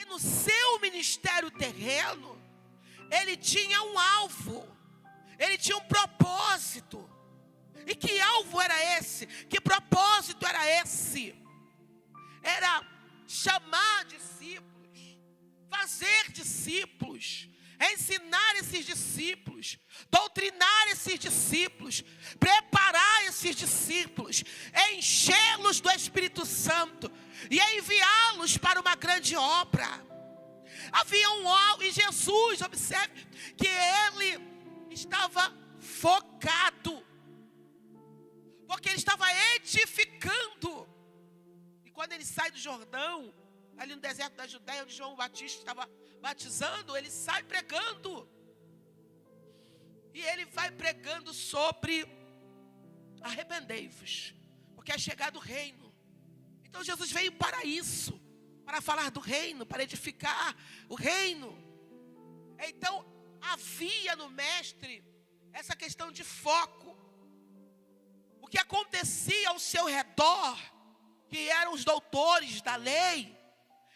no seu ministério terreno, ele tinha um alvo, ele tinha um propósito. E que alvo era esse? Que propósito era esse? Era chamar discípulos, fazer discípulos, ensinar esses discípulos, doutrinar esses discípulos, preparar esses discípulos, enchê-los do Espírito Santo e enviá-los para uma grande obra. Havia um alvo, e Jesus, observe que ele estava focado, porque ele estava edificando. E quando ele sai do Jordão, ali no deserto da Judéia, onde João Batista estava batizando, ele sai pregando. E ele vai pregando sobre arrependei-vos, porque é chegado o reino. Então Jesus veio para isso, para falar do reino, para edificar o reino. Então havia no mestre essa questão de foco. O que acontecia ao seu redor, que eram os doutores da lei,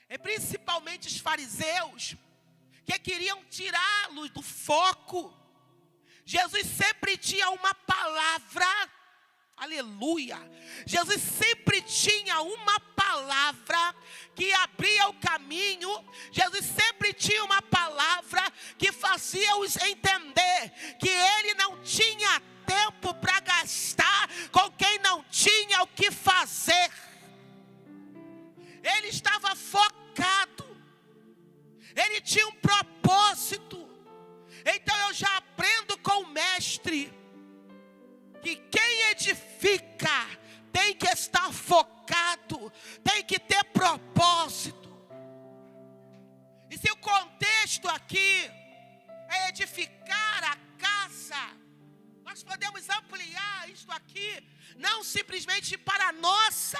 e principalmente os fariseus, que queriam tirá-lo do foco. Jesus sempre tinha uma palavra, aleluia. Jesus sempre tinha uma palavra que abria o caminho. Jesus sempre tinha uma palavra que fazia-os entender que ele não tinha tempo para gastar com quem não tinha o que fazer. Ele estava focado, ele tinha um propósito. Então eu já aprendo com o mestre que quem edifica tem que estar focado, tem que ter propósito. E se o contexto aqui é edificar a casa, nós podemos ampliar isto aqui, não simplesmente para a nossa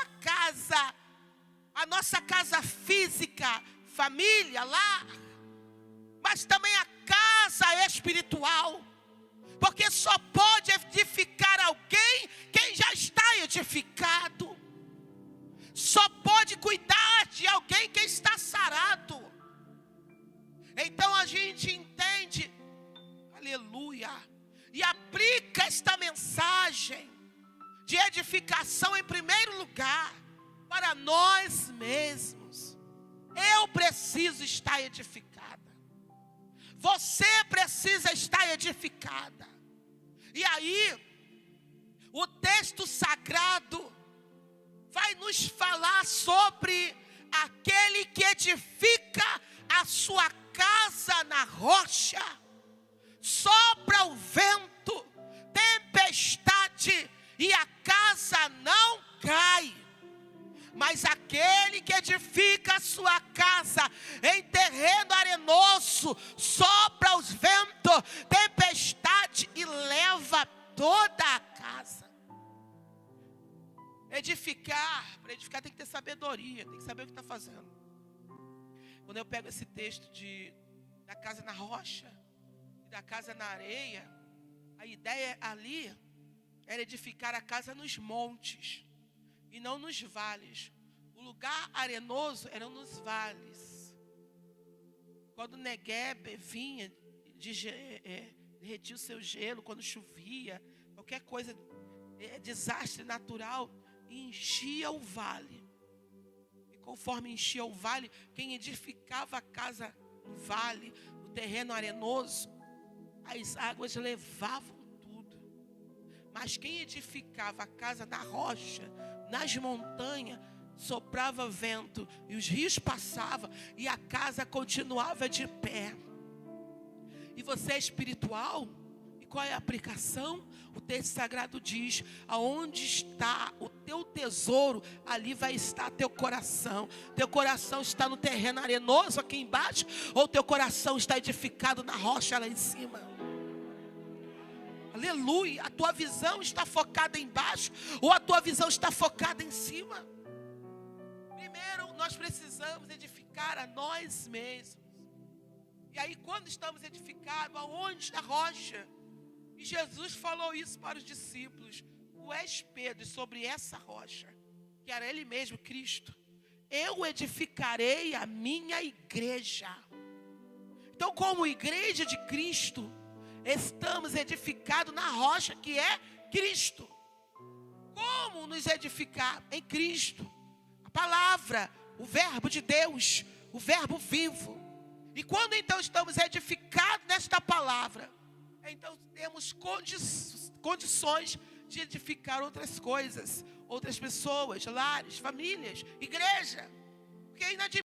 casa física, família, lar, mas também a casa espiritual, porque só pode edificar alguém quem já está edificado, só pode cuidar de alguém quem está sarado. Então a gente entende, aleluia, e aplica esta mensagem de edificação em primeiro lugar para nós mesmos. Eu preciso estar edificada, você precisa estar edificada. E aí o texto sagrado vai nos falar sobre aquele que edifica a sua casa na rocha. Sopra o vento, tempestade, e a casa não cai. Mas aquele que edifica a sua casa em terreno arenoso, sopra os ventos, tempestade, e leva toda a casa. Para edificar tem que ter sabedoria, tem que saber o que está fazendo. Quando eu pego esse texto da casa na rocha e da casa na areia, a ideia ali era edificar a casa nos montes e não nos vales. O lugar arenoso era nos vales. Quando o Negueb vinha, derretia o seu gelo, quando chovia, qualquer coisa, desastre natural, enchia o vale. E conforme enchia o vale, quem edificava a casa no vale, no terreno arenoso, as águas levavam tudo. Mas quem edificava a casa na rocha, nas montanhas, soprava vento e os rios passavam e a casa continuava de pé. E você é espiritual? E qual é a aplicação? O texto sagrado diz: aonde está o teu tesouro, ali vai estar teu coração. Teu coração está no terreno arenoso aqui embaixo, ou teu coração está edificado na rocha lá em cima? Aleluia. A tua visão está focada embaixo, ou a tua visão está focada em cima? Primeiro nós precisamos edificar a nós mesmos. E aí quando estamos edificados, aonde está a rocha? E Jesus falou isso para os discípulos: tu és Pedro, e sobre essa rocha, que era ele mesmo, Cristo, eu edificarei a minha igreja. Então, como igreja de Cristo, estamos edificados na rocha que é Cristo. Como nos edificar? Em Cristo. A palavra, o verbo de Deus, o verbo vivo. E quando então estamos edificados nesta palavra, então temos condições de edificar outras coisas, outras pessoas, lares, famílias, igreja. Porque é inadmissível